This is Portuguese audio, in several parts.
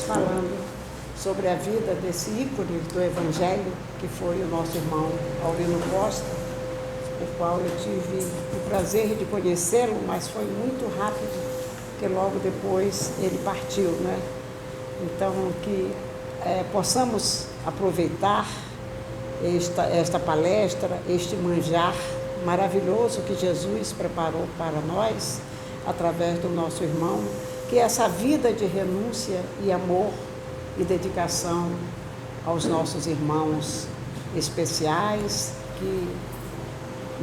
falando sobre a vida desse ícone do Evangelho, que foi o nosso irmão Aurino Costa, o qual eu tive o prazer de conhecê-lo, mas foi muito rápido, porque logo depois ele partiu, né? Então, que possamos aproveitar esta palestra, este manjar maravilhoso que Jesus preparou para nós, através do nosso irmão, que é essa vida de renúncia e amor e dedicação aos nossos irmãos especiais que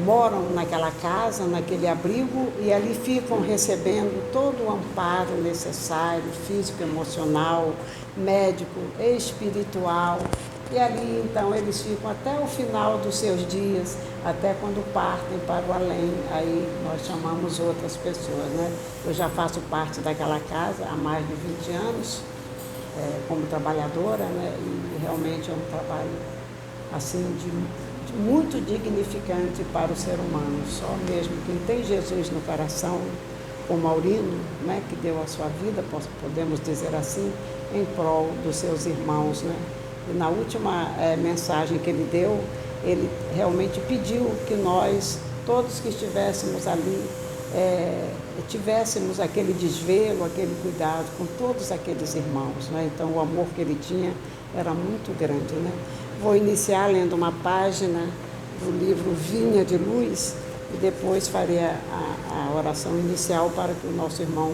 moram naquela casa, naquele abrigo, e ali ficam recebendo todo o amparo necessário, físico, emocional, médico, espiritual. E ali, então, eles ficam até o final dos seus dias, até quando partem para o além. Aí nós chamamos outras pessoas, né? Eu já faço parte daquela casa há mais de 20 anos, como trabalhadora, né? E realmente é um trabalho, assim, muito dignificante para o ser humano. Só mesmo quem tem Jesus no coração, como Aurino, né? Que deu a sua vida, podemos dizer assim, em prol dos seus irmãos, né? E na última mensagem que ele deu, ele realmente pediu que nós, todos que estivéssemos ali, tivéssemos aquele desvelo, aquele cuidado com todos aqueles irmãos, né? Então, o amor que ele tinha era muito grande, né? Vou iniciar lendo uma página do livro Vinha de Luz e depois farei a oração inicial para que o nosso irmão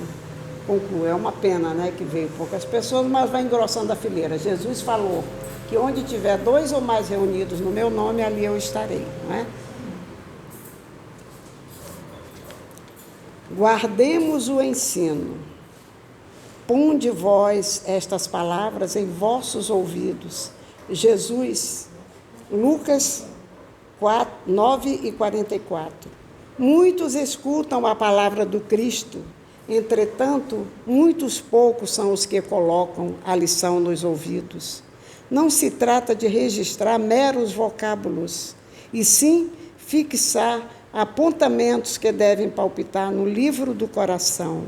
conclua. É uma pena, né, que veio poucas pessoas, mas vai engrossando a fileira. Jesus falou que onde tiver 2 ou mais reunidos no meu nome, ali eu estarei, não é? Guardemos o ensino. Ponde vós estas palavras em vossos ouvidos. Jesus, Lucas 9:44. Muitos escutam a palavra do Cristo, entretanto, muitos poucos são os que colocam a lição nos ouvidos. Não se trata de registrar meros vocábulos, e sim fixar apontamentos que devem palpitar no livro do coração.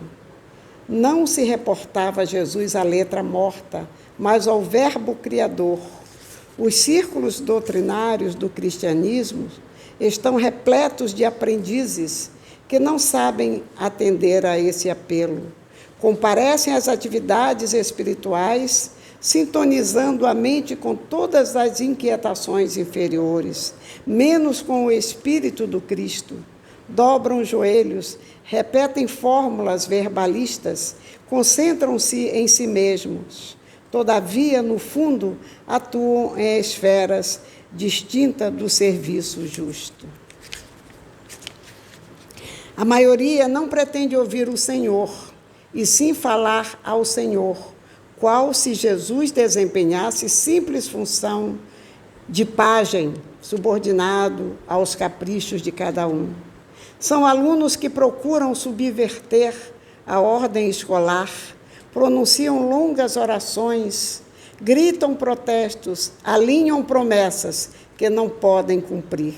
Não se reportava a Jesus à letra morta, mas ao verbo criador. Os círculos doutrinários do cristianismo estão repletos de aprendizes que não sabem atender a esse apelo. Comparecem às atividades espirituais, sintonizando a mente com todas as inquietações inferiores, menos com o Espírito do Cristo. Dobram os joelhos, repetem fórmulas verbalistas, concentram-se em si mesmos. Todavia, no fundo, atuam em esferas distintas do serviço justo. A maioria não pretende ouvir o Senhor, e sim falar ao Senhor, qual se Jesus desempenhasse simples função de pajem, subordinado aos caprichos de cada um. São alunos que procuram subverter a ordem escolar, pronunciam longas orações, gritam protestos, alinham promessas que não podem cumprir.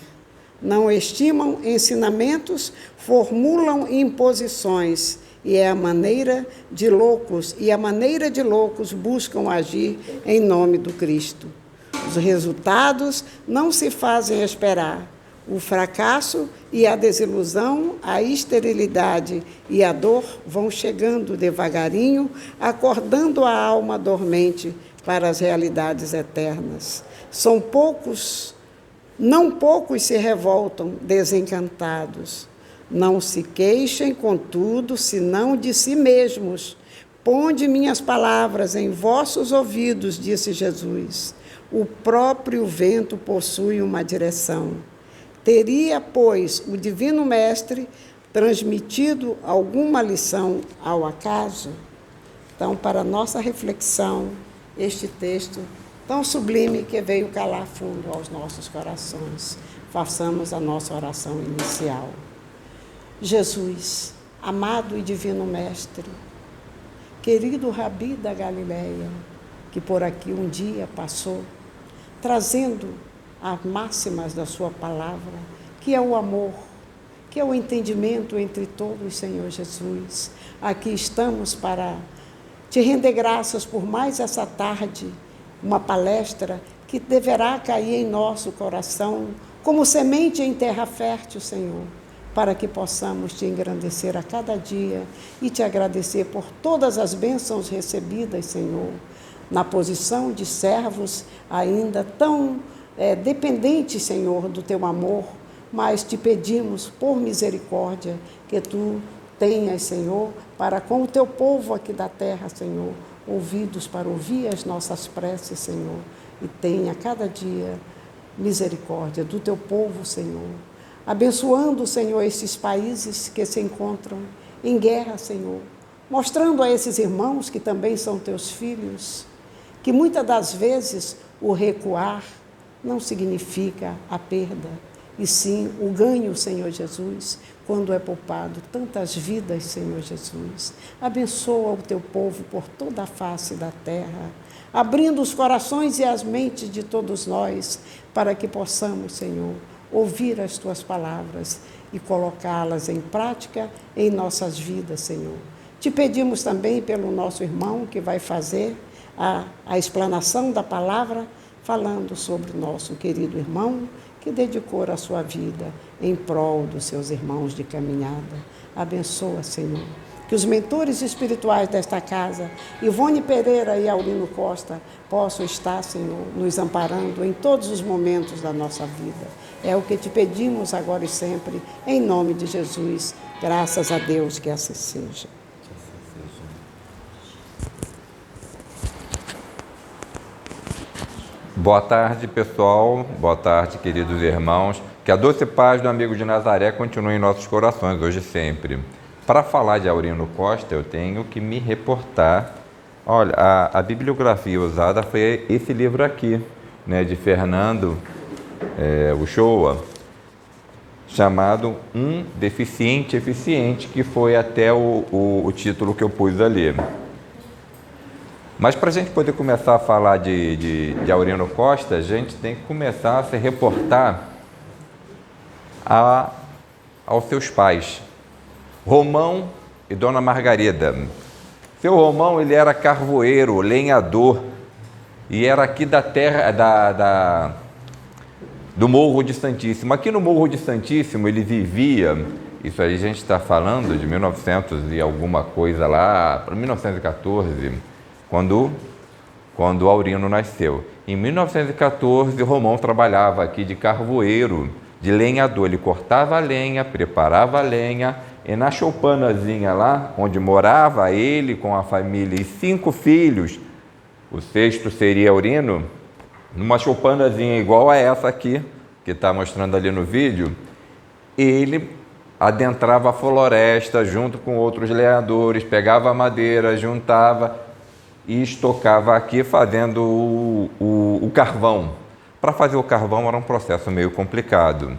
Não estimam ensinamentos, formulam imposições, e a maneira de loucos buscam agir em nome do Cristo. Os resultados não se fazem esperar. O fracasso e a desilusão, a esterilidade e a dor vão chegando devagarinho, acordando a alma dormente para as realidades eternas. Não poucos se revoltam desencantados. Não se queixem, contudo, senão de si mesmos. Ponde minhas palavras em vossos ouvidos, disse Jesus. O próprio vento possui uma direção. Teria, pois, o Divino Mestre transmitido alguma lição ao acaso? Então, para nossa reflexão, este texto tão sublime que veio calar fundo aos nossos corações. Façamos a nossa oração inicial. Jesus, amado e divino Mestre, querido Rabi da Galileia, que por aqui um dia passou, trazendo as máximas da sua palavra, que é o amor, que é o entendimento entre todos, Senhor Jesus. Aqui estamos para te render graças por mais essa tarde, uma palestra que deverá cair em nosso coração como semente em terra fértil, Senhor, para que possamos te engrandecer a cada dia e te agradecer por todas as bênçãos recebidas, Senhor, na posição de servos ainda tão dependentes, Senhor, do teu amor, mas te pedimos por misericórdia que tu tenhas, Senhor, para com o teu povo aqui da terra, Senhor, ouvidos para ouvir as nossas preces, Senhor, e tenha cada dia misericórdia do teu povo, Senhor, abençoando, Senhor, esses países que se encontram em guerra, Senhor, mostrando a esses irmãos que também são teus filhos, que muitas das vezes o recuar não significa a perda, e sim o ganho, Senhor Jesus, quando é poupado tantas vidas, Senhor Jesus. Abençoa o teu povo por toda a face da terra, abrindo os corações e as mentes de todos nós, para que possamos, Senhor, ouvir as tuas palavras e colocá-las em prática em nossas vidas, Senhor. Te pedimos também pelo nosso irmão que vai fazer a explanação da palavra, falando sobre o nosso querido irmão que dedicou a sua vida em prol dos seus irmãos de caminhada. Abençoa, Senhor, que os mentores espirituais desta casa, Ivone Pereira e Aurino Costa, possam estar, Senhor, nos amparando em todos os momentos da nossa vida. É o que te pedimos agora e sempre, em nome de Jesus. Graças a Deus que assim seja. Boa tarde, pessoal. Boa tarde, queridos irmãos. Que a doce paz do amigo de Nazaré continue em nossos corações, hoje e sempre. Para falar de Aurino Costa, eu tenho que me reportar. Olha, a bibliografia usada foi esse livro aqui, né, de Fernando Uchoa, chamado Um Deficiente Eficiente, que foi até o título que eu pus ali. Mas para a gente poder começar a falar de Aurino Costa, a gente tem que começar a se reportar aos seus pais, Romão e Dona Margarida. Seu Romão, ele era carvoeiro, lenhador, e era aqui da terra do Morro de Santíssimo. Aqui no Morro de Santíssimo ele vivia, isso aí a gente está falando de 1900 e alguma coisa lá, para 1914, quando Aurino nasceu. Em 1914, Romão trabalhava aqui de carvoeiro, de lenhador. Ele cortava a lenha, preparava a lenha, e na choupanazinha lá, onde morava ele com a família e 5 filhos, o sexto seria Aurino, numa choupanazinha igual a essa aqui, que está mostrando ali no vídeo, ele adentrava a floresta junto com outros lenhadores, pegava a madeira, juntava e estocava aqui fazendo o carvão. Para fazer o carvão era um processo meio complicado.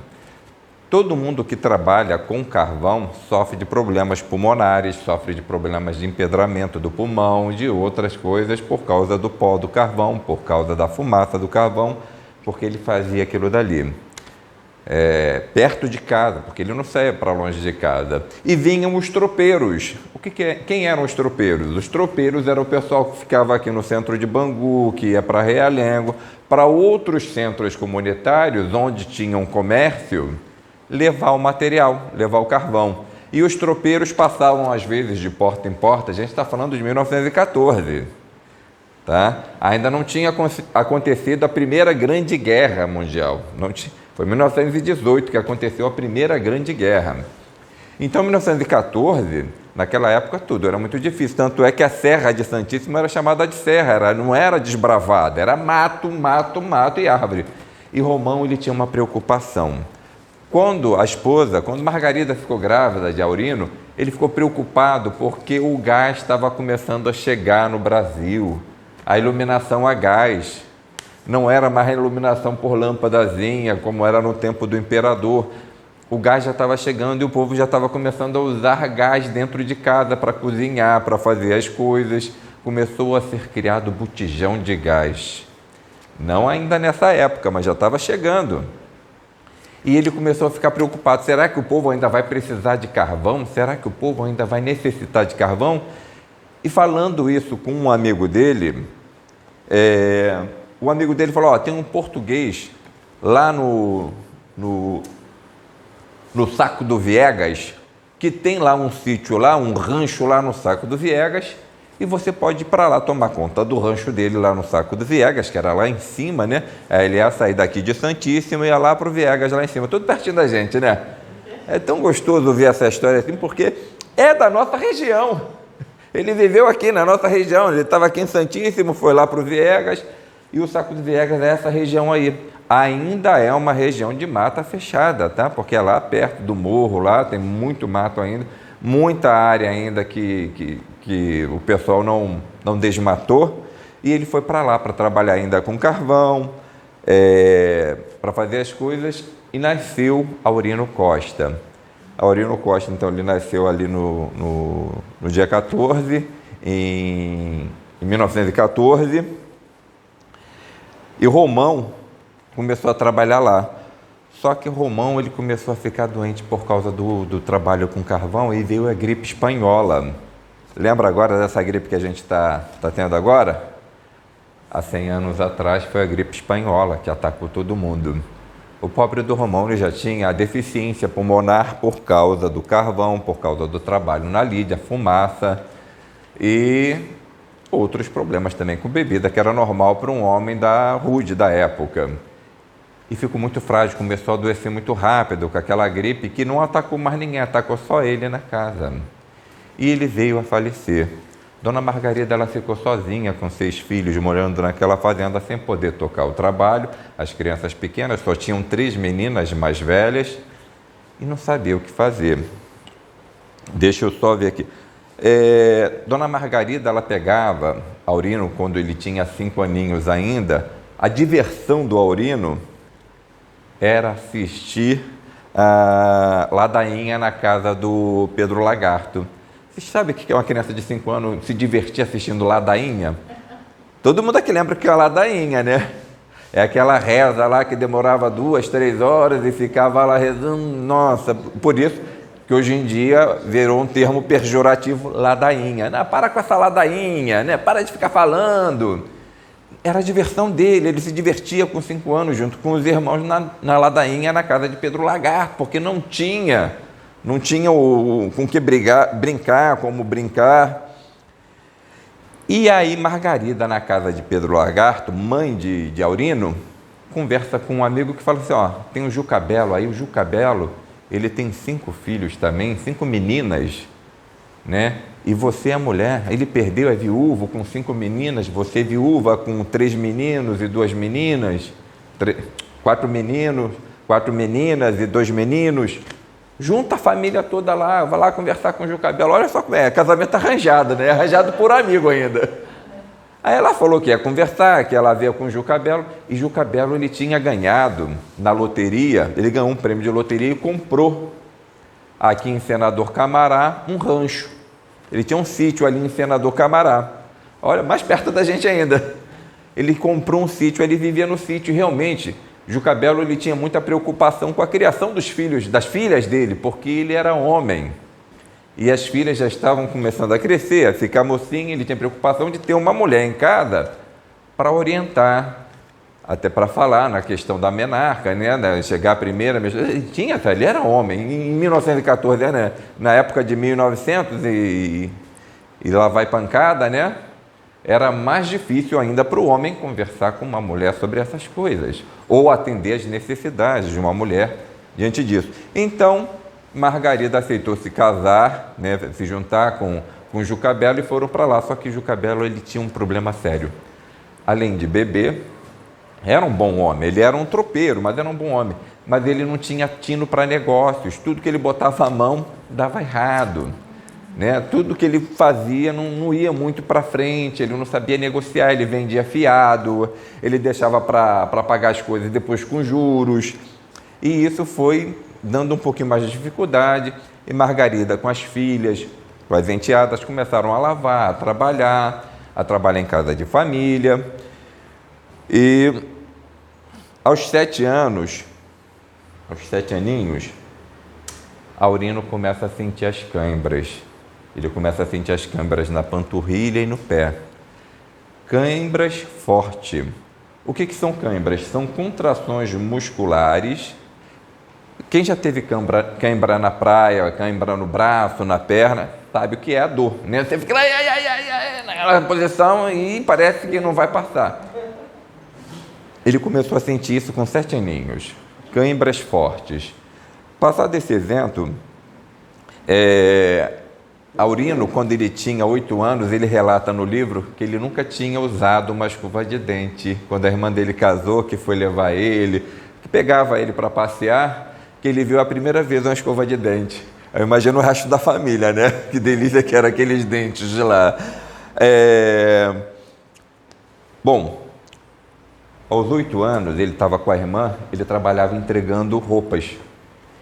Todo mundo que trabalha com carvão sofre de problemas pulmonares, sofre de problemas de empedramento do pulmão, de outras coisas por causa do pó do carvão, por causa da fumaça do carvão, porque ele fazia aquilo dali. Perto de casa, porque ele não saía para longe de casa. E vinham os tropeiros. Quem eram os tropeiros? Os tropeiros eram o pessoal que ficava aqui no centro de Bangu, que ia para Realengo, para outros centros comunitários, onde tinham comércio, levar o material, levar o carvão. E os tropeiros passavam, às vezes, de porta em porta. A gente está falando de 1914. Tá? Ainda não tinha acontecido a Primeira Grande Guerra Mundial. Foi em 1918 que aconteceu a Primeira Grande Guerra. Então, em 1914, naquela época, tudo era muito difícil. Tanto é que a Serra de Santíssimo era chamada de serra, não era desbravada, era mato, mato, mato e árvore. E Romão, ele tinha uma preocupação. Quando Margarida ficou grávida de Aurino, ele ficou preocupado porque o gás estava começando a chegar no Brasil, a iluminação a gás. Não era mais a iluminação por lâmpadazinha, como era no tempo do imperador. O gás já estava chegando e o povo já estava começando a usar gás dentro de casa para cozinhar, para fazer as coisas. Começou a ser criado botijão de gás. Não ainda nessa época, mas já estava chegando. E ele começou a ficar preocupado. Será que o povo ainda vai precisar de carvão? Será que o povo ainda vai necessitar de carvão? E falando isso com um amigo dele, o amigo dele falou, ó, tem um português lá no Saco do Viegas, que tem lá um sítio lá, um rancho lá no Saco do Viegas, e você pode ir para lá tomar conta do rancho dele lá no Saco do Viegas, que era lá em cima, né? Aí ele ia sair daqui de Santíssimo e ia lá para o Viegas, lá em cima, tudo pertinho da gente, né? É tão gostoso ouvir essa história assim, porque é da nossa região. Ele viveu aqui na nossa região, ele estava aqui em Santíssimo, foi lá para o Viegas, e o Saco do Viegas é essa região aí. Ainda é uma região de mata fechada, tá? Porque é lá perto do morro, lá tem muito mato ainda, muita área ainda que o pessoal não desmatou, e ele foi para lá para trabalhar ainda com carvão, para fazer as coisas, e nasceu Aurino Costa. Aurino Costa, então, ele nasceu ali no dia 14, em 1914, e Romão começou a trabalhar lá. Só que Romão, ele começou a ficar doente por causa do trabalho com carvão, e veio a gripe espanhola. Lembra agora dessa gripe que a gente está tendo agora? Há 100 anos atrás foi a gripe espanhola que atacou todo mundo. O pobre do Romão, ele já tinha a deficiência pulmonar por causa do carvão, por causa do trabalho na lide, a fumaça e outros problemas também com bebida, que era normal para um homem rude da época. E ficou muito frágil, começou a adoecer muito rápido com aquela gripe que não atacou mais ninguém, atacou só ele na casa. E ele veio a falecer. Dona Margarida, ela ficou sozinha com 6 filhos, morando naquela fazenda sem poder tocar o trabalho. As crianças pequenas, só tinham 3 meninas mais velhas e não sabia o que fazer. Deixa eu só ver aqui. Dona Margarida, ela pegava Aurino quando ele tinha 5 aninhos ainda. A diversão do Aurino era assistir a ladainha na casa do Pedro Lagarto. Você sabe o que é uma criança de 5 anos se divertir assistindo ladainha? Todo mundo aqui lembra que é a ladainha, né? É aquela reza lá que demorava 2, 3 horas e ficava lá rezando. Nossa, por isso que hoje em dia virou um termo pejorativo, ladainha. Não, para com essa ladainha, né? Para de ficar falando. Era a diversão dele, ele se divertia com 5 anos junto com os irmãos na ladainha na casa de Pedro Lagarto, porque não tinha com que brincar, como brincar. E aí Margarida, na casa de Pedro Lagarto, mãe de Aurino, conversa com um amigo que fala assim, ó, tem o Jucabelo aí, o Jucabelo, ele tem 5 filhos também, 5 meninas, né? E você é mulher, ele perdeu, é viúvo com 5 meninas, você é viúva com 3 meninos e 2 meninas, 4 meninos, 4 meninas e 2 meninos. Junta a família toda lá, vai lá conversar com o Jucabelo. Olha só como é, casamento arranjado, né? Arranjado por amigo ainda. Aí ela falou que ia conversar, que ela veio com o Jucabelo. E Jucabelo, ele tinha ganhado na loteria, ele ganhou um prêmio de loteria e comprou aqui em Senador Camará um rancho. Ele tinha um sítio ali em Senador Camará. Olha, mais perto da gente ainda. Ele comprou um sítio, ele vivia no sítio e realmente... Jucabelo, ele tinha muita preocupação com a criação dos filhos, das filhas dele, porque ele era homem. E as filhas já estavam começando a crescer, a ficar mocinha, ele tinha preocupação de ter uma mulher em casa para orientar, até para falar na questão da menarca, né? Chegar a primeira... ele era homem. Em 1914, né? Na época de 1900, e lá vai pancada, né? Era mais difícil ainda para o homem conversar com uma mulher sobre essas coisas, ou atender às necessidades de uma mulher diante disso. Então, Margarida aceitou se casar, né, se juntar com Jucabelo e foram para lá. Só que Jucabelo, ele tinha um problema sério. Além de beber, era um bom homem, ele era um tropeiro, mas era um bom homem. Mas ele não tinha tino para negócios, tudo que ele botava a mão dava errado. Né? Tudo que ele fazia não ia muito para frente, ele não sabia negociar, ele vendia fiado, ele deixava para pagar as coisas depois com juros, e isso foi dando um pouquinho mais de dificuldade, e Margarida com as filhas, com as enteadas, começaram a lavar, a trabalhar em casa de família, e aos 7 anos, aos 7 aninhos, Aurino começa a sentir as câimbras. ele começa a sentir as câimbras na panturrilha e no pé. Câimbras forte. O que são câimbras? São contrações musculares. Quem já teve cãibra na praia, cãibra no braço, na perna, sabe o que é a dor, né? Você fica lá, naquela posição e parece que não vai passar. Ele começou a sentir isso com 7 aninhos, cãibras fortes. Passado esse evento, Aurino, quando ele tinha 8 anos, ele relata no livro que ele nunca tinha usado uma escova de dente. Quando a irmã dele casou, que foi levar ele, que pegava ele para passear, que ele viu a primeira vez uma escova de dente. Eu imagino o resto da família, né? Que delícia que eram aqueles dentes de lá. Bom, aos 8 anos, ele estava com a irmã, ele trabalhava entregando roupas.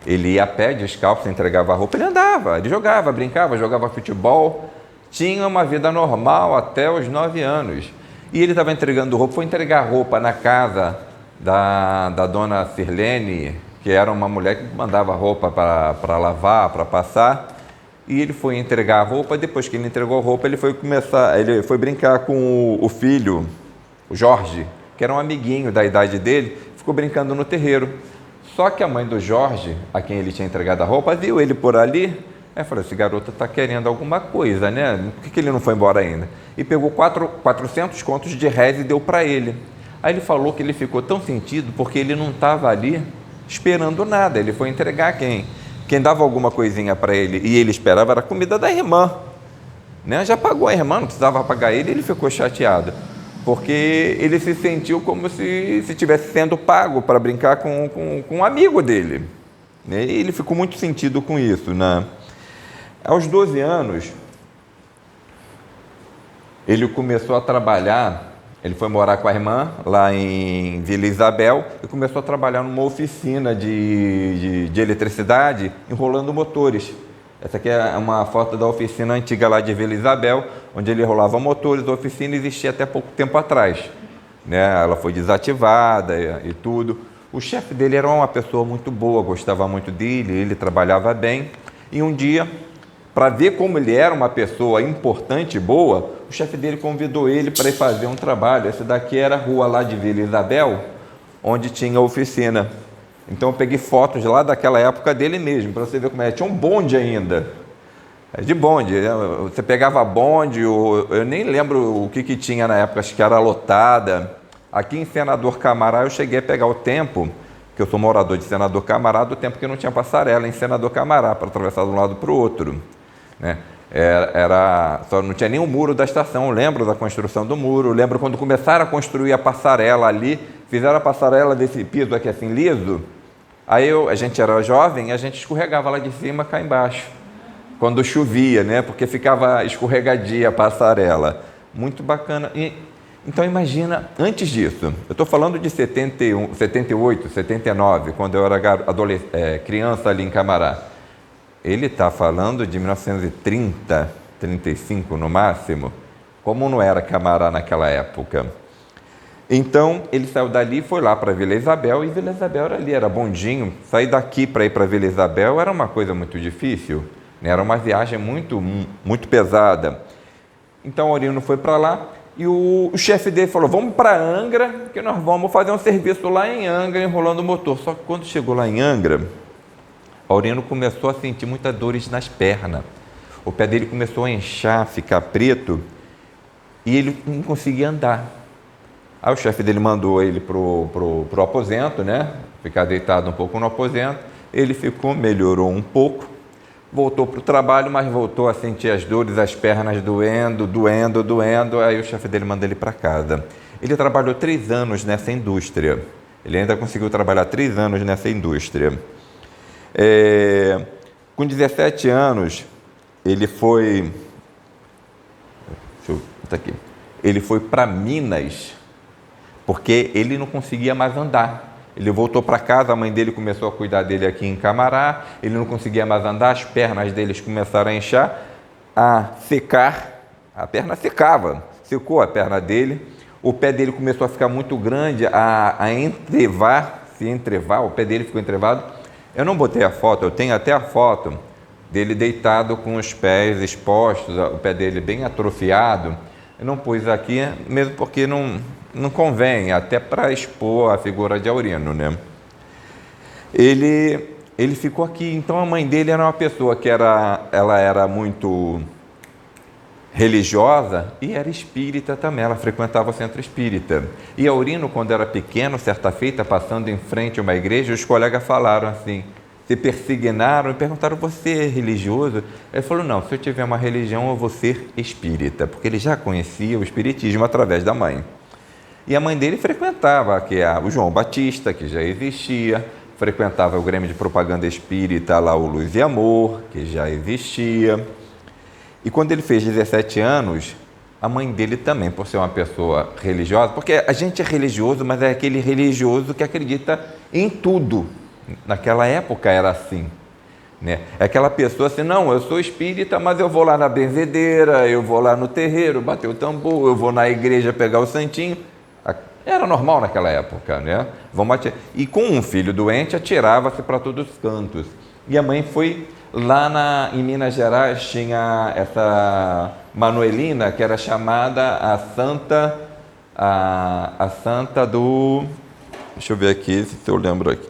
Ele ia a pé, descalço, entregava a roupa, ele andava, ele jogava, brincava, jogava futebol, tinha uma vida normal até os 9 anos. E ele estava entregando roupa, foi entregar roupa na casa da dona Sirlene, que era uma mulher que mandava roupa para lavar, para passar, e ele foi entregar a roupa. Depois que ele entregou a roupa, ele foi brincar com o filho, o Jorge, que era um amiguinho da idade dele, ficou brincando no terreiro. Só que a mãe do Jorge, a quem ele tinha entregado a roupa, viu ele por ali, falou, esse garoto está querendo alguma coisa, né? Por que ele não foi embora ainda? E pegou 400 contos de réis e deu para ele. Aí ele falou que ele ficou tão sentido porque ele não estava ali esperando nada, ele foi entregar quem dava alguma coisinha para ele e ele esperava era a comida da irmã, né? Já pagou a irmã, não precisava pagar ele ficou chateado, porque ele se sentiu como se estivesse sendo pago para brincar com um amigo dele, né? E ele ficou muito sentido com isso, né? Aos 12 anos, ele começou a trabalhar. Ele foi morar com a irmã lá em Vila Isabel e começou a trabalhar numa oficina de eletricidade, enrolando motores. Essa aqui é uma foto da oficina antiga lá de Vila Isabel, onde ele enrolava motores. A oficina existia até pouco tempo atrás, né? Ela foi desativada e tudo. O chefe dele era uma pessoa muito boa, gostava muito dele, ele trabalhava bem. E um dia, para ver como ele era uma pessoa importante e boa, o chefe dele convidou ele para ir fazer um trabalho. Essa daqui era a rua lá de Vila Isabel, onde tinha a oficina. Então eu peguei fotos lá daquela época dele mesmo, para você ver como é. Tinha um bonde ainda, de bonde. Você pegava bonde, eu nem lembro o que tinha na época, acho que era lotada. Aqui em Senador Camará eu cheguei a pegar o tempo, que eu sou morador de Senador Camará, do tempo que não tinha passarela em Senador Camará, para atravessar de um lado para o outro, né? Só não tinha nem o muro da estação. Eu lembro da construção do muro, eu lembro quando começaram a construir a passarela ali, fizeram a passarela desse piso aqui assim liso, aí a gente era jovem, a gente escorregava lá de cima cá embaixo, quando chovia, né? Porque ficava escorregadia a passarela, muito bacana. Então imagina, antes disso, eu estou falando de 71, 78, 79, quando eu era criança ali em Camará. Ele está falando de 1930, 35 no máximo, como não era Camará naquela época. Então ele saiu dali e foi lá para Vila Isabel, e Vila Isabel era ali, era bondinho. Sair daqui para ir para Vila Isabel era uma coisa muito difícil, né? Era uma viagem muito pesada. Então Aurino foi para lá. E o chefe dele falou, vamos para Angra, que nós vamos fazer um serviço lá em Angra, enrolando o motor. Só que quando chegou lá em Angra, Aurino começou a sentir muitas dores nas pernas. O pé dele começou a inchar, ficar preto, e ele não conseguia andar. Aí o chefe dele mandou ele pro aposento, né? Ficar deitado um pouco no aposento. Ele melhorou um pouco, voltou para o trabalho, mas voltou a sentir as dores, as pernas doendo. Aí o chefe dele manda ele para casa. Ele trabalhou 3 anos nessa indústria. Ele ainda conseguiu trabalhar 3 anos nessa indústria. Com 17 anos, ele foi para Minas, porque ele não conseguia mais andar. Ele voltou para casa, a mãe dele começou a cuidar dele aqui em Camará, ele não conseguia mais andar, as pernas dele começaram a inchar, a secar, a perna secava, secou a perna dele, o pé dele começou a ficar muito grande, a entrevar, o pé dele ficou entrevado. Eu não botei a foto, eu tenho até a foto dele deitado com os pés expostos, o pé dele bem atrofiado. Eu não pus aqui, mesmo porque não convém, até para expor a figura de Aurino, né? Ele ficou aqui. Então a mãe dele era uma pessoa que ela era muito religiosa e era espírita também, ela frequentava o centro espírita. E Aurino, quando era pequeno, certa feita, passando em frente a uma igreja, os colegas falaram assim, se persignaram e perguntaram, você é religioso? Ele falou, não, se eu tiver uma religião eu vou ser espírita, porque ele já conhecia o espiritismo através da mãe. E a mãe dele frequentava o João Batista, que já existia, frequentava o Grêmio de Propaganda Espírita, lá o Luz e Amor, que já existia. E quando ele fez 17 anos, a mãe dele também, por ser uma pessoa religiosa, porque a gente é religioso, mas é aquele religioso que acredita em tudo. Naquela época era assim, né? É aquela pessoa assim, não, eu sou espírita, mas eu vou lá na benzedeira, eu vou lá no terreiro, bater o tambor, eu vou na igreja pegar o santinho. Era normal naquela época, né? E com um filho doente, atirava-se para todos os cantos. E a mãe foi lá em Minas Gerais, tinha essa Manuelina, que era chamada a Santa do... Deixa eu ver aqui, se eu lembro aqui.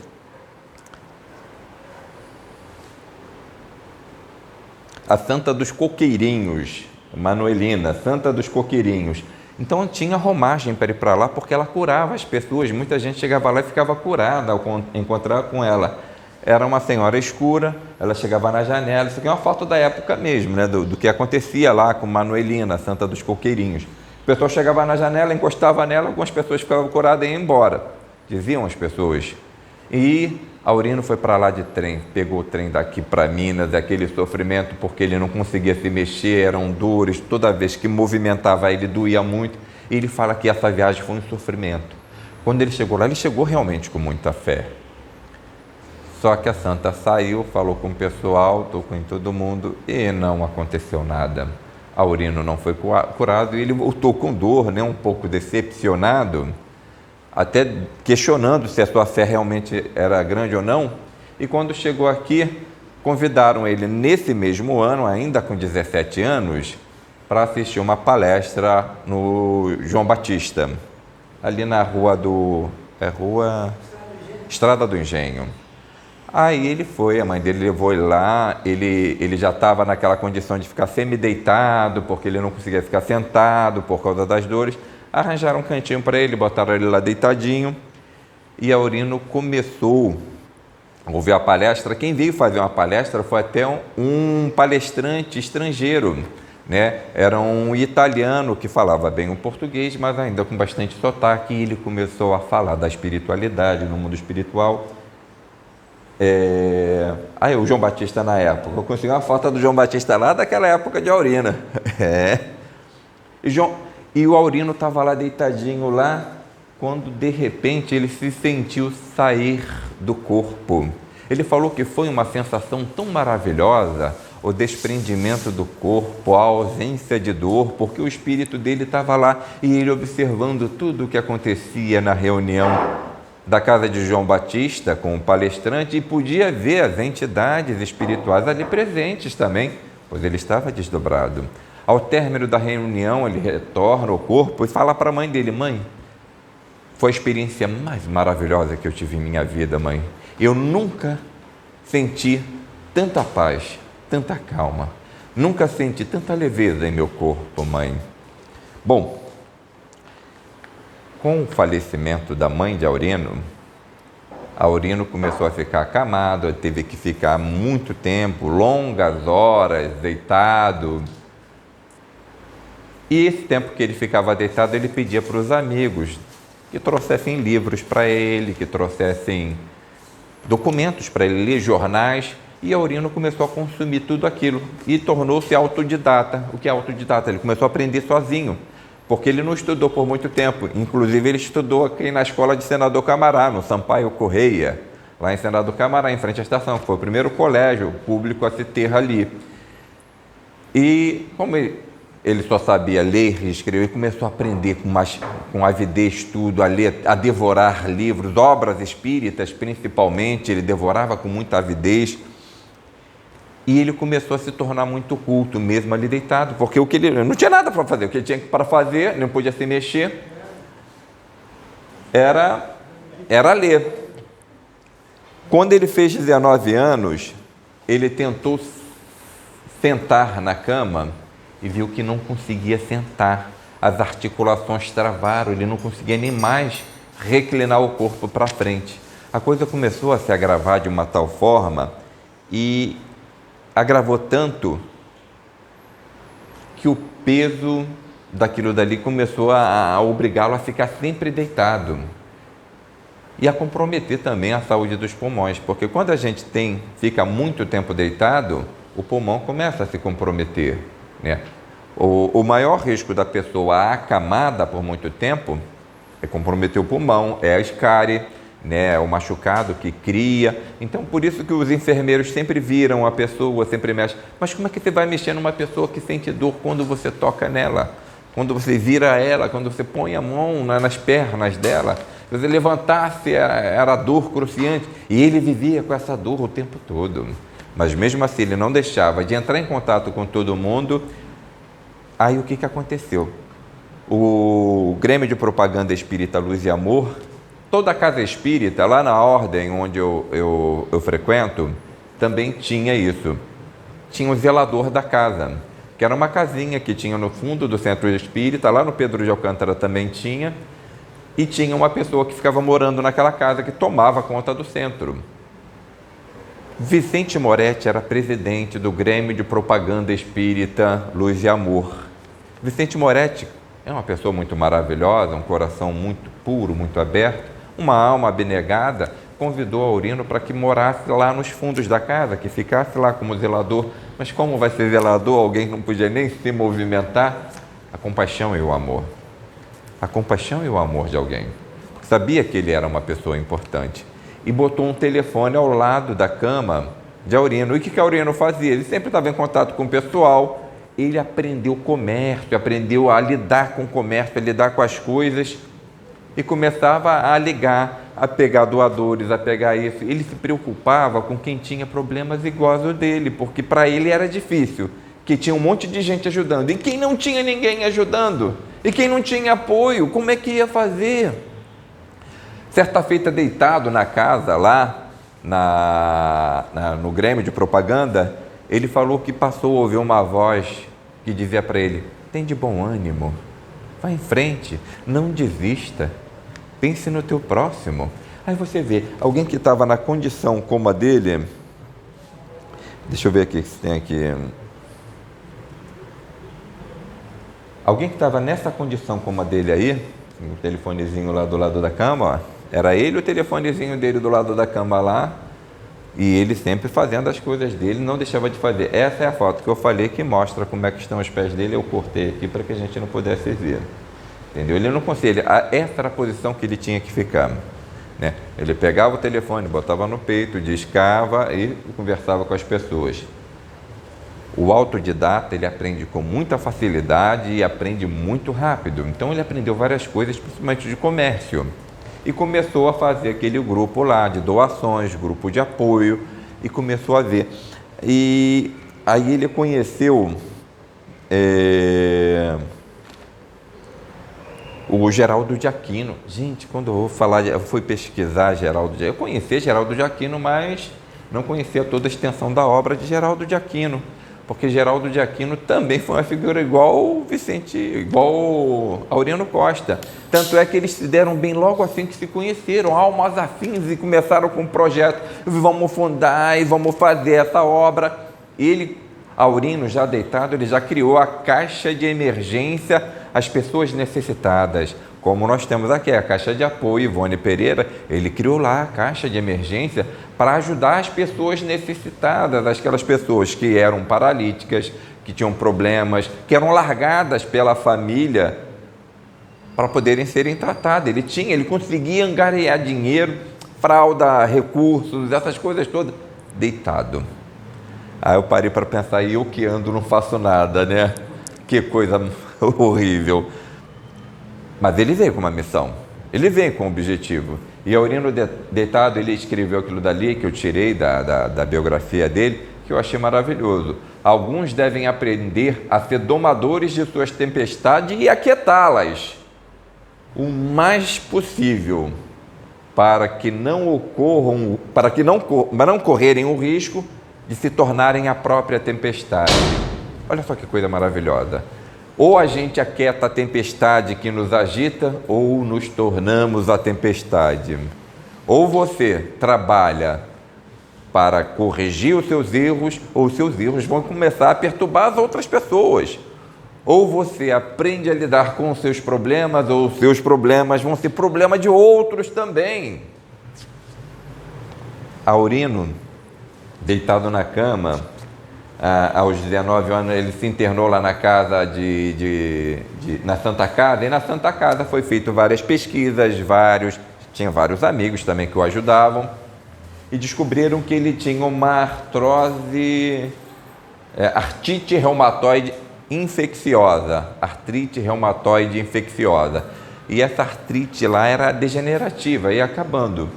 A Santa dos Coqueirinhos, Manuelina, Santa dos Coqueirinhos. Então tinha romagem para ir para lá, porque ela curava as pessoas. Muita gente chegava lá e ficava curada ao encontrar com ela. Era uma senhora escura, ela chegava na janela. Isso aqui é uma foto da época mesmo, né? Do que acontecia lá com Manuelina, Santa dos Coqueirinhos. O pessoal chegava na janela, encostava nela, algumas pessoas ficavam curadas e iam embora, diziam as pessoas. E Aurino foi para lá de trem, pegou o trem daqui para Minas, aquele sofrimento, porque ele não conseguia se mexer, eram dores, toda vez que movimentava ele doía muito. E ele fala que essa viagem foi um sofrimento. Quando ele chegou lá, ele chegou realmente com muita fé. Só que a santa saiu, falou com o pessoal, tocou em todo mundo e não aconteceu nada. Aurino não foi curado e ele voltou com dor, né, um pouco decepcionado, até questionando se a sua fé realmente era grande ou não. E quando chegou aqui, convidaram ele nesse mesmo ano, ainda com 17 anos, para assistir uma palestra no João Batista, ali na Estrada do Engenho. Aí ele foi, a mãe dele levou ele lá, ele já estava naquela condição de ficar semi-deitado, porque ele não conseguia ficar sentado por causa das dores. Arranjaram um cantinho para ele, botaram ele lá deitadinho, e Aurino começou a ouvir a palestra. Quem veio fazer uma palestra foi até um palestrante estrangeiro, né? Era um italiano que falava bem o português, mas ainda com bastante sotaque, e ele começou a falar da espiritualidade, no mundo espiritual. Aí o João Batista na época, eu consegui uma foto do João Batista lá daquela época de Aurino. E o Aurino estava lá deitadinho lá, quando de repente ele se sentiu sair do corpo. Ele falou que foi uma sensação tão maravilhosa, o desprendimento do corpo, a ausência de dor, porque o espírito dele estava lá e ele observando tudo o que acontecia na reunião da casa de João Batista com o palestrante, e podia ver as entidades espirituais ali presentes também, pois ele estava desdobrado. Ao término da reunião, ele retorna ao corpo e fala para a mãe dele: mãe, foi a experiência mais maravilhosa que eu tive em minha vida, mãe. Eu nunca senti tanta paz, tanta calma, nunca senti tanta leveza em meu corpo, mãe. Bom, com o falecimento da mãe de Aurino, Aurino começou a ficar acamado, teve que ficar muito tempo, longas horas, deitado. E esse tempo que ele ficava deitado, ele pedia para os amigos que trouxessem livros para ele, que trouxessem documentos para ele ler, jornais, e Aurino começou a consumir tudo aquilo e tornou-se autodidata. O que é autodidata? Ele começou a aprender sozinho, porque ele não estudou por muito tempo. Inclusive, ele estudou aqui na escola de Senador Camará, no Sampaio Correia, lá em Senador Camará, em frente à estação, que foi o primeiro colégio público a se ter ali. E como ele só sabia ler e escrever, começou a aprender com avidez tudo, a ler, a devorar livros, obras espíritas principalmente, ele devorava com muita avidez. E ele começou a se tornar muito culto, mesmo ali deitado, porque o que ele não tinha nada para fazer, o que ele tinha para fazer, não podia se mexer, era ler. Quando ele fez 19 anos, ele tentou sentar na cama e viu que não conseguia sentar. As articulações travaram, ele não conseguia nem mais reclinar o corpo para frente. A coisa começou a se agravar de uma tal forma e agravou tanto que o peso daquilo dali começou a obrigá-lo a ficar sempre deitado e a comprometer também a saúde dos pulmões, porque quando a gente fica muito tempo deitado, o pulmão começa a se comprometer, né? O maior risco da pessoa acamada por muito tempo é comprometer o pulmão, é a escárie, né, o machucado que cria. Então, por isso que os enfermeiros sempre viram a pessoa, sempre mexem. Mas como é que você vai mexer numa pessoa que sente dor quando você toca nela? Quando você vira ela, quando você põe a mão nas pernas dela? Se você levantasse, era dor cruciante. E ele vivia com essa dor o tempo todo. Mas mesmo assim, ele não deixava de entrar em contato com todo mundo. Aí o que aconteceu? O Grêmio de Propaganda Espírita Luz e Amor, toda a casa espírita, lá na ordem onde eu frequento, também tinha isso. Tinha o zelador da casa, que era uma casinha que tinha no fundo do centro espírita, lá no Pedro de Alcântara também tinha, e tinha uma pessoa que ficava morando naquela casa, que tomava conta do centro. Vicente Moretti era presidente do Grêmio de Propaganda Espírita Luz e Amor. Vicente Moretti é uma pessoa muito maravilhosa, um coração muito puro, muito aberto, uma alma abnegada, convidou Aurino para que morasse lá nos fundos da casa, que ficasse lá como zelador. Mas como vai ser zelador? Alguém não podia nem se movimentar. A compaixão e o amor. A compaixão e o amor de alguém. Sabia que ele era uma pessoa importante. E botou um telefone ao lado da cama de Aurino. E o que Aurino fazia? Ele sempre estava em contato com o pessoal. Ele aprendeu comércio, aprendeu a lidar com o comércio, a lidar com as coisas. E começava a ligar, a pegar doadores, a pegar isso. Ele se preocupava com quem tinha problemas iguais ao dele, porque para ele era difícil, que tinha um monte de gente ajudando. E quem não tinha ninguém ajudando? E quem não tinha apoio, como é que ia fazer? Certa feita, deitado na casa, lá no Grêmio de Propaganda, ele falou que passou a ouvir uma voz que dizia para ele: tem de bom ânimo, vá em frente, não desista. Pense no teu próximo. Aí você vê, alguém que estava na condição como a dele, deixa eu ver aqui se tem aqui. Alguém que estava nessa condição como a dele aí, o telefonezinho lá do lado da cama, ó, era ele o telefonezinho dele do lado da cama lá, e ele sempre fazendo as coisas dele, não deixava de fazer. Essa é a foto que eu falei que mostra como é que estão os pés dele. Eu cortei aqui para que a gente não pudesse ver. Entendeu? Ele não conseguia, essa era a posição que ele tinha que ficar, né? Ele pegava o telefone, botava no peito, discava e conversava com as pessoas. O autodidata, ele aprende com muita facilidade e aprende muito rápido. Então ele aprendeu várias coisas, principalmente de comércio. E começou a fazer aquele grupo lá de doações, grupo de apoio, e começou a ver. E aí ele conheceu o Geraldo de Aquino. Gente, quando eu vou falar, eu fui pesquisar Geraldo de Aquino. Eu conhecia Geraldo de Aquino, mas não conhecia toda a extensão da obra de Geraldo de Aquino, porque Geraldo de Aquino também foi uma figura igual Aurino Costa. Tanto é que eles se deram bem logo assim que se conheceram, almas afins, e começaram com um projeto: vamos fundar e vamos fazer essa obra. Ele, Aurino, já deitado, ele já criou a caixa de emergência às pessoas necessitadas, como nós temos aqui a caixa de apoio. Ivone Pereira, ele criou lá a caixa de emergência para ajudar as pessoas necessitadas, aquelas pessoas que eram paralíticas, que tinham problemas, que eram largadas pela família para poderem serem tratadas. Ele conseguia angariar dinheiro, fralda, recursos, essas coisas todas, deitado. Aí eu parei para pensar, e eu que ando não faço nada, né? Que coisa horrível. Mas ele veio com uma missão, ele veio com um objetivo. E Aurino deitado, ele escreveu aquilo dali que eu tirei da biografia dele, que eu achei maravilhoso. Alguns devem aprender a ser domadores de suas tempestades e aquietá-las o mais possível, para que não correrem o risco de se tornarem a própria tempestade. Olha só que coisa maravilhosa. Ou a gente aquieta a tempestade que nos agita, ou nos tornamos a tempestade. Ou você trabalha para corrigir os seus erros, ou os seus erros vão começar a perturbar as outras pessoas. Ou você aprende a lidar com os seus problemas, ou os seus problemas vão ser problema de outros também. Aurino, deitado na cama, aos 19 anos, ele se internou lá na casa na Santa Casa, e na Santa Casa foi feito várias pesquisas, tinha vários amigos também que o ajudavam, e descobriram que ele tinha uma artrite reumatoide infecciosa, e essa artrite lá era degenerativa, ia acabando.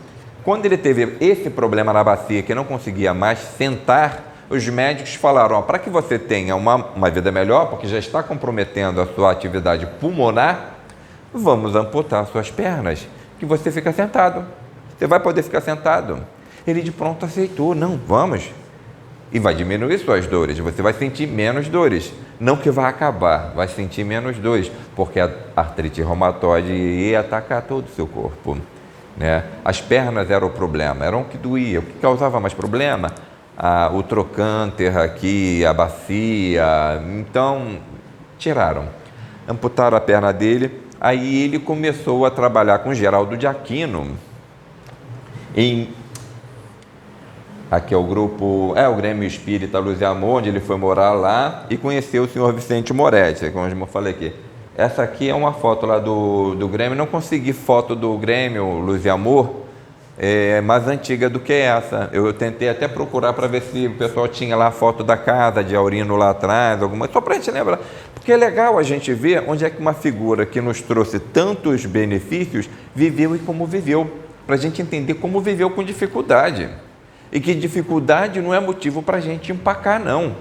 Quando ele teve esse problema na bacia, que não conseguia mais sentar, os médicos falaram, para que você tenha uma vida melhor, porque já está comprometendo a sua atividade pulmonar, vamos amputar suas pernas, que você fica sentado, você vai poder ficar sentado. Ele de pronto aceitou, não, vamos, e vai diminuir suas dores, você vai sentir menos dores, não que vai acabar, vai sentir menos dores, porque a artrite reumatoide ia atacar todo o seu corpo, né? As pernas eram o problema, eram o que doía. O que causava mais problema? O trocânter aqui, a bacia. Então, amputaram a perna dele. Aí ele começou a trabalhar com Geraldo de Aquino. Aqui é o grupo, o Grêmio Espírita Luz e Amor, onde ele foi morar lá e conheceu o senhor Vicente Moretti, como eu falei aqui. Essa aqui é uma foto lá do Grêmio, não consegui foto do Grêmio Luz e Amor, mais antiga do que essa. Eu tentei até procurar para ver se o pessoal tinha lá a foto da casa de Aurino lá atrás, só para a gente lembrar. Porque é legal a gente ver onde é que uma figura que nos trouxe tantos benefícios viveu e como viveu, para a gente entender como viveu com dificuldade. E que dificuldade não é motivo para a gente empacar, não.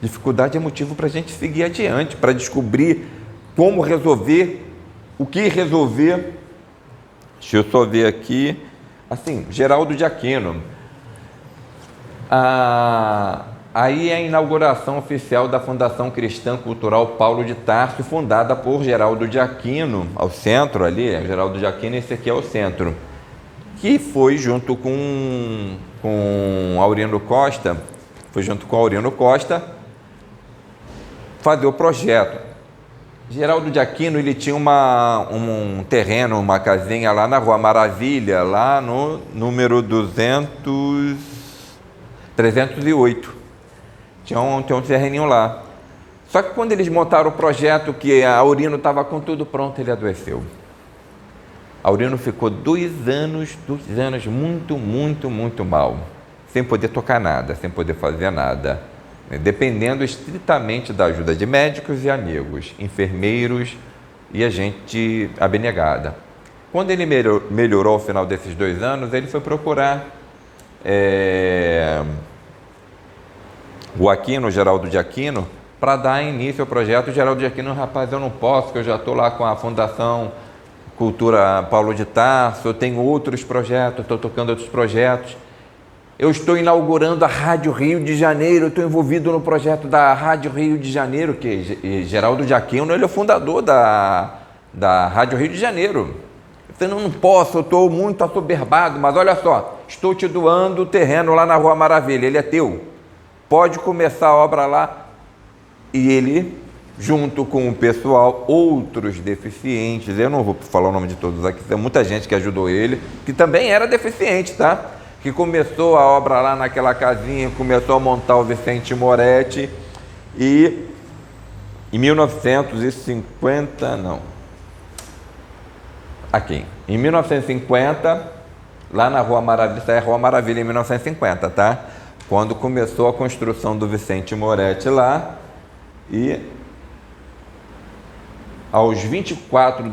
Dificuldade é motivo para a gente seguir adiante, para descobrir como resolver, o que resolver. Deixa eu só ver aqui. Assim, Geraldo de Aquino. Aí é a inauguração oficial da Fundação Cristã Cultural Paulo de Tarso, fundada por Geraldo de Aquino, ao centro ali, Geraldo de Aquino, esse aqui é o centro, que foi junto com Aurino Costa, fazer o projeto. Geraldo de Aquino, ele tinha um terreno, uma casinha lá na Rua Maravilha, lá no número 308. Tinha um terreninho lá. Só que quando eles montaram o projeto, que a Aurino estava com tudo pronto, ele adoeceu. Aurino ficou 2 anos muito mal, sem poder tocar nada, sem poder fazer nada, dependendo estritamente da ajuda de médicos e amigos, enfermeiros e a gente abnegada. Quando ele melhorou ao final desses 2 anos, ele foi procurar o Aquino, Geraldo de Aquino, para dar início ao projeto. O Geraldo de Aquino, rapaz, eu não posso, porque eu já estou lá com a Fundação Cultura Paulo de Tarso, eu tenho outros projetos, estou tocando outros projetos. Eu estou inaugurando a Rádio Rio de Janeiro, eu estou envolvido no projeto da Rádio Rio de Janeiro, que Geraldo de Aquino, ele é o fundador da Rádio Rio de Janeiro. Eu falei, não posso, eu estou muito assoberbado, mas olha só, estou te doando o terreno lá na Rua Maravilha, ele é teu, pode começar a obra lá. E ele, junto com o pessoal, outros deficientes, eu não vou falar o nome de todos aqui, tem muita gente que ajudou ele, que também era deficiente, tá? Que começou a obra lá naquela casinha, começou a montar o Vicente Moretti, e em 1950, em 1950, lá na Rua Maravilha, isso é a Rua Maravilha em 1950, tá? Quando começou a construção do Vicente Moretti lá, e aos 24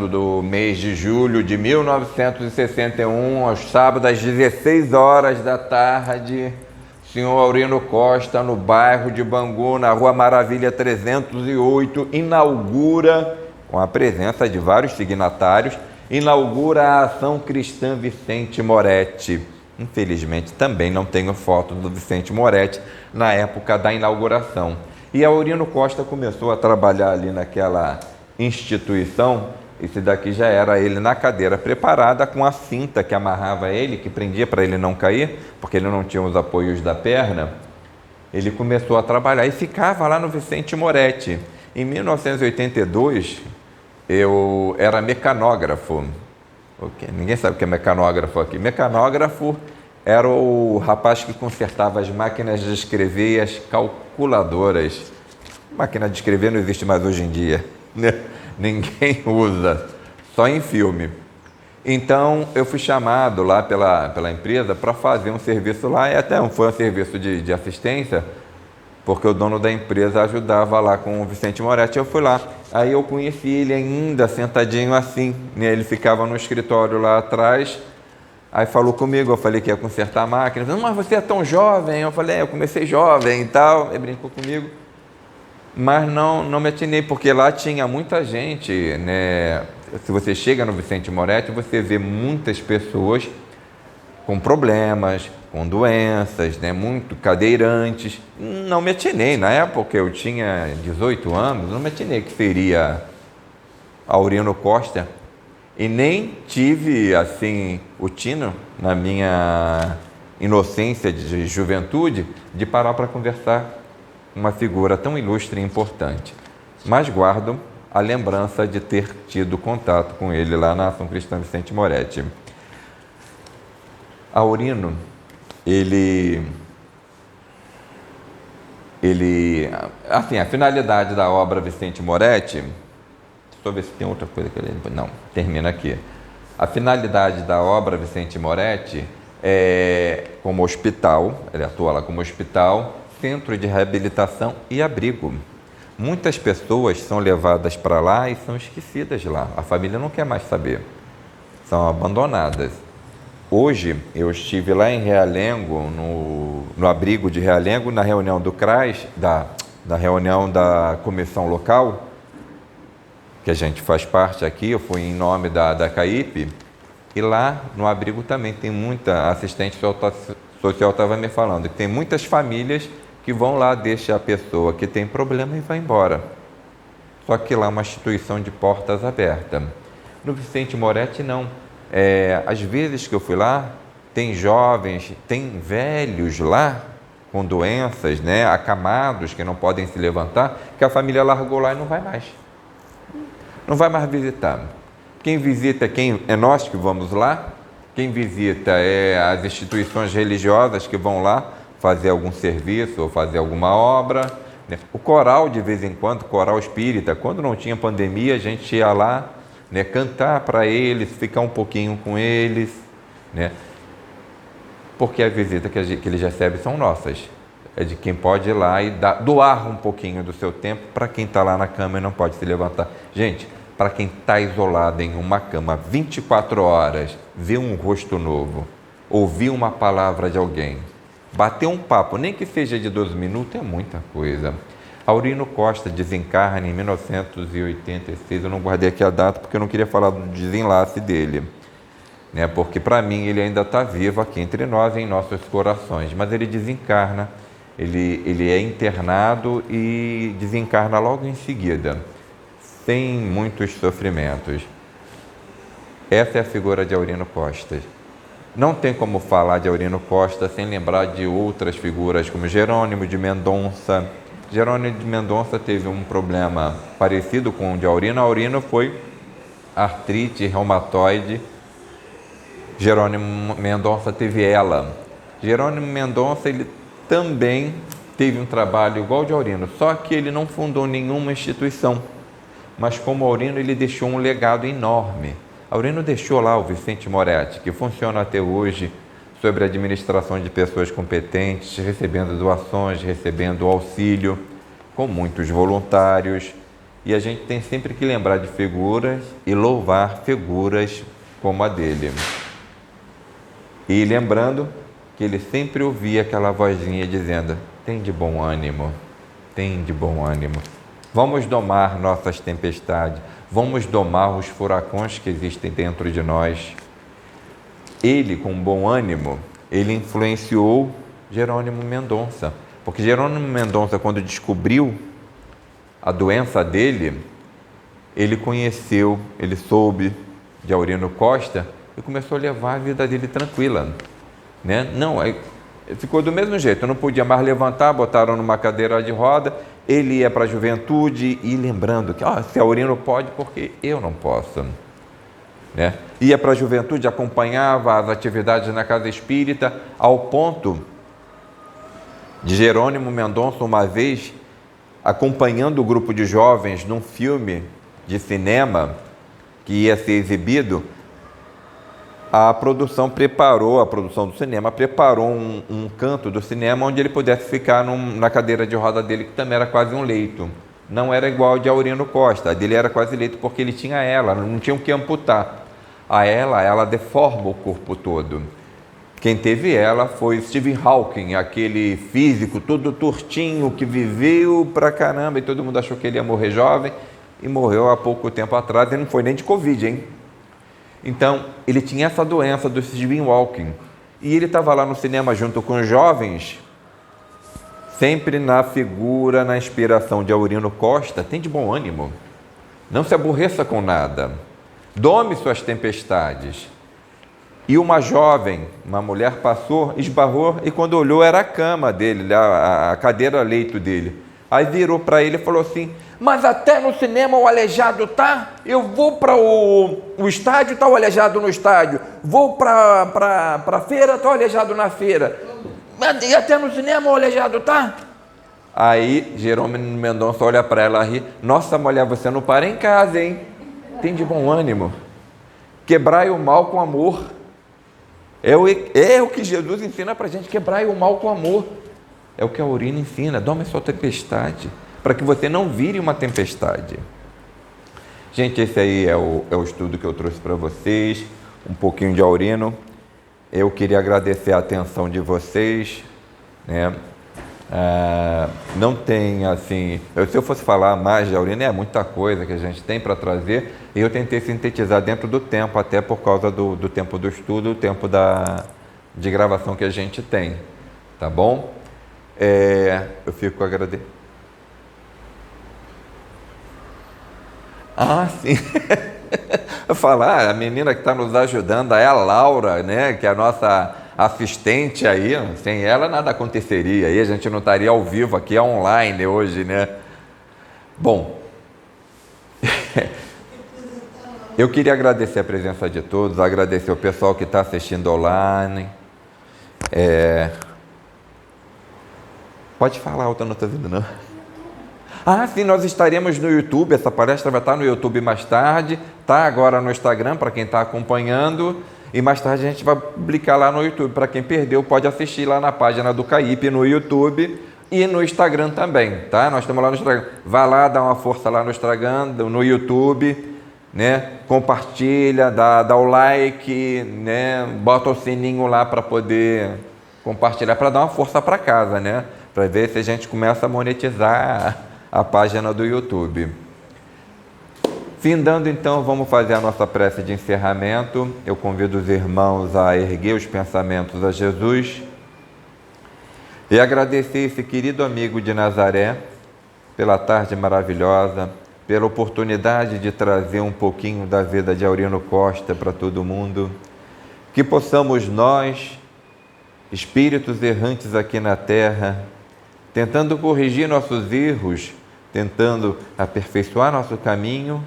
do mês de julho de 1961, aos sábados às 16 horas da tarde, senhor Aurino Costa, no bairro de Bangu, na Rua Maravilha 308, inaugura, com a presença de vários signatários, inaugura a Ação Cristã Vicente Moretti. Infelizmente, também não tenho foto do Vicente Moretti na época da inauguração. E Aurino Costa começou a trabalhar ali naquela instituição. Esse daqui já era ele na cadeira preparada, com a cinta que amarrava ele, que prendia para ele não cair, porque ele não tinha os apoios da perna. Ele começou a trabalhar e ficava lá no Vicente Moretti. Em 1982, eu era mecanógrafo. Ninguém sabe o que é mecanógrafo aqui. Mecanógrafo era o rapaz que consertava as máquinas de escrever e as calculadoras. Máquina de escrever não existe mais hoje em dia, né? Ninguém usa, só em filme. Então, eu fui chamado lá pela empresa para fazer um serviço lá, e até foi um serviço de assistência, porque o dono da empresa ajudava lá com o Vicente Moretti. Eu fui lá, aí eu conheci ele ainda sentadinho assim, né? Ele ficava no escritório lá atrás, aí falou comigo, eu falei que ia consertar a máquina. Ele falou, mas você é tão jovem. Eu falei, eu comecei jovem e tal. Ele brincou comigo, mas não me atinei, porque lá tinha muita gente, né? Se você chega no Vicente Moretti, você vê muitas pessoas com problemas, com doenças, né? Muito cadeirantes. Não me atinei, na época eu tinha 18 anos, não me atinei que seria Aurino Costa, e nem tive assim o tino, na minha inocência de juventude, de parar para conversar com uma figura tão ilustre e importante. Mas guardo a lembrança de ter tido contato com ele lá na Ação Cristã Vicente Moretti. Aurino, assim, a finalidade da obra Vicente Moretti, deixa eu ver se tem outra coisa que ele... Não, termina aqui. A finalidade da obra Vicente Moretti é como hospital, ele atua lá como hospital, centro de reabilitação e abrigo. Muitas pessoas são levadas para lá e são esquecidas lá. A família não quer mais saber. São abandonadas. Hoje, eu estive lá em Realengo, no abrigo de Realengo, na reunião do CRAS, da reunião da comissão local, que a gente faz parte aqui. Eu fui em nome da CAIP, e lá no abrigo também tem muita assistente social, estava me falando, que tem muitas famílias que vão lá, deixa a pessoa que tem problema e vai embora. Só que lá é uma instituição de portas abertas. No Vicente Moretti, não. Às vezes que eu fui lá, tem jovens, tem velhos lá, com doenças, né, acamados, que não podem se levantar, que a família largou lá e não vai mais. Não vai mais visitar. Quem visita é nós que vamos lá, quem visita é as instituições religiosas que vão lá fazer algum serviço ou fazer alguma obra, né? O coral, de vez em quando, coral espírita, quando não tinha pandemia, a gente ia lá, né, cantar para eles, ficar um pouquinho com eles, né? Porque a visita que eles recebem são nossas. É de quem pode ir lá e doar um pouquinho do seu tempo para quem está lá na cama e não pode se levantar. Gente, para quem está isolado em uma cama 24 horas, ver um rosto novo, ouvir uma palavra de alguém, bater um papo, nem que seja de 12 minutos, é muita coisa. Aurino Costa desencarna em 1986, eu não guardei aqui a data porque eu não queria falar do desenlace dele, né? Porque para mim ele ainda está vivo aqui entre nós, em nossos corações, mas ele desencarna, ele é internado e desencarna logo em seguida, sem muitos sofrimentos. Essa é a figura de Aurino Costa. Não tem como falar de Aurino Costa sem lembrar de outras figuras como Jerônimo de Mendonça. Jerônimo de Mendonça teve um problema parecido com o de Aurino. Aurino foi artrite reumatoide. Jerônimo Mendonça teve ela. Jerônimo Mendonça, ele também teve um trabalho igual ao de Aurino, só que ele não fundou nenhuma instituição. Mas como Aurino, ele deixou um legado enorme. Aurino deixou lá o Vicente Moretti, que funciona até hoje, sobre a administração de pessoas competentes, recebendo doações, recebendo auxílio. com muitos voluntários, e a gente tem sempre que lembrar de figuras e louvar figuras como a dele. E lembrando que ele sempre ouvia aquela vozinha dizendo: tem de bom ânimo, tem de bom ânimo. Vamos domar nossas tempestades, vamos domar os furacões que existem dentro de nós. Ele, com bom ânimo, ele influenciou Jerônimo Mendonça, porque Jerônimo Mendonça, quando descobriu a doença dele, ele conheceu, ele soube de Aurino Costa e começou a levar a vida dele tranquila, né? Não, ficou do mesmo jeito, não podia mais levantar, botaram numa cadeira de roda, ele ia para a juventude e lembrando que se Aurino pode, porque eu não posso, né? Ia para a juventude, acompanhava as atividades na casa espírita, ao ponto de Jerônimo Mendonça, uma vez, acompanhando o grupo de jovens num filme de cinema que ia ser exibido, a produção do cinema preparou um canto do cinema onde ele pudesse ficar na cadeira de roda dele, que também era quase um leito. Não era igual ao de Aurino Costa, a dele era quase leito porque ele tinha ela, não tinha o que amputar. Ela deforma o corpo todo. Quem teve ela foi Stephen Hawking, aquele físico todo tortinho que viveu pra caramba e todo mundo achou que ele ia morrer jovem e morreu há pouco tempo atrás e não foi nem de Covid, hein? Então, ele tinha essa doença do Stephen Hawking e ele estava lá no cinema junto com os jovens, sempre na figura, na inspiração de Aurino Costa. Tem de bom ânimo, não se aborreça com nada, dome suas tempestades. E uma jovem, uma mulher passou, esbarrou e quando olhou era a cama dele, a cadeira leito dele. Aí virou para ele e falou assim: mas até no cinema o aleijado tá? Eu vou para o estádio, tá o aleijado no estádio. Vou para a feira, tá o aleijado na feira. E até no cinema o aleijado tá? Aí Jerônimo Mendonça olha para ela e ri: nossa, mulher, você não para em casa, hein? Tem de bom ânimo. Quebrai o mal com amor. É o que Jesus ensina para a gente, quebrar o mal com amor. É o que a Aurino ensina, dome sua tempestade, para que você não vire uma tempestade. Gente, esse aí é o estudo que eu trouxe para vocês, um pouquinho de Aurino. Eu queria agradecer a atenção de vocês, né? Não tem assim, se eu fosse falar mais de Aurino, é muita coisa que a gente tem para trazer, e eu tentei sintetizar dentro do tempo, até por causa do tempo do estudo, o tempo de gravação que a gente tem, tá bom? Eu fico agradecido. Sim. Falar, a menina que está nos ajudando é a Laura, né? Que é a nossa assistente aí. Sem ela nada aconteceria. Aí a gente não estaria ao vivo aqui, online hoje, né? Bom, eu queria agradecer a presença de todos, agradecer o pessoal que está assistindo online. Pode falar, eu não estou vendo, não. Sim, nós estaremos no YouTube, essa palestra vai estar no YouTube mais tarde, tá agora no Instagram, para quem está acompanhando, e mais tarde a gente vai publicar lá no YouTube. Para quem perdeu, pode assistir lá na página do CAIP, no YouTube e no Instagram também, tá? Nós estamos lá no Instagram. Vai lá, dá uma força lá no Instagram, no YouTube, né? Compartilha, dá o like, né? Bota o sininho lá para poder compartilhar, para dar uma força para casa, né? Para ver se a gente começa a monetizar a página do YouTube. Findando então, vamos fazer a nossa prece de encerramento. Eu convido os irmãos a erguer os pensamentos a Jesus e agradecer esse querido amigo de Nazaré pela tarde maravilhosa, pela oportunidade de trazer um pouquinho da vida de Aurino Costa para todo mundo. Que possamos nós, espíritos errantes aqui na Terra, tentando corrigir nossos erros, tentando aperfeiçoar nosso caminho,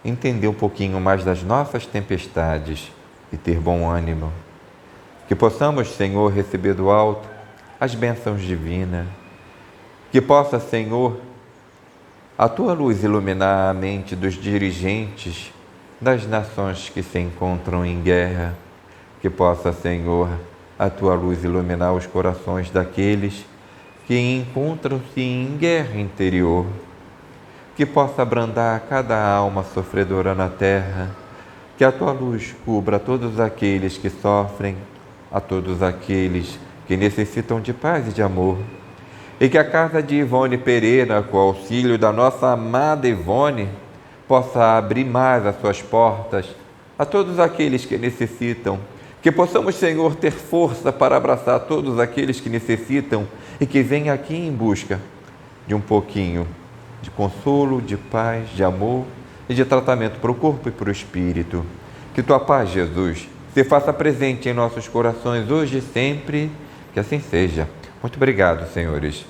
entender um pouquinho mais das nossas tempestades e ter bom ânimo. Que possamos, Senhor, receber do alto as bênçãos divinas. Que possa, Senhor, a Tua luz iluminar a mente dos dirigentes das nações que se encontram em guerra. Que possa, Senhor, a Tua luz iluminar os corações daqueles que encontram-se em guerra interior, que possa abrandar cada alma sofredora na terra, que a tua luz cubra todos aqueles que sofrem, a todos aqueles que necessitam de paz e de amor, e que a casa de Ivone Pereira, com o auxílio da nossa amada Ivone, possa abrir mais as suas portas a todos aqueles que necessitam, que possamos, Senhor, ter força para abraçar todos aqueles que necessitam e que vêm aqui em busca de um pouquinho de consolo, de paz, de amor e de tratamento para o corpo e para o espírito. Que tua paz, Jesus, se faça presente em nossos corações hoje e sempre, que assim seja. Muito obrigado, senhores.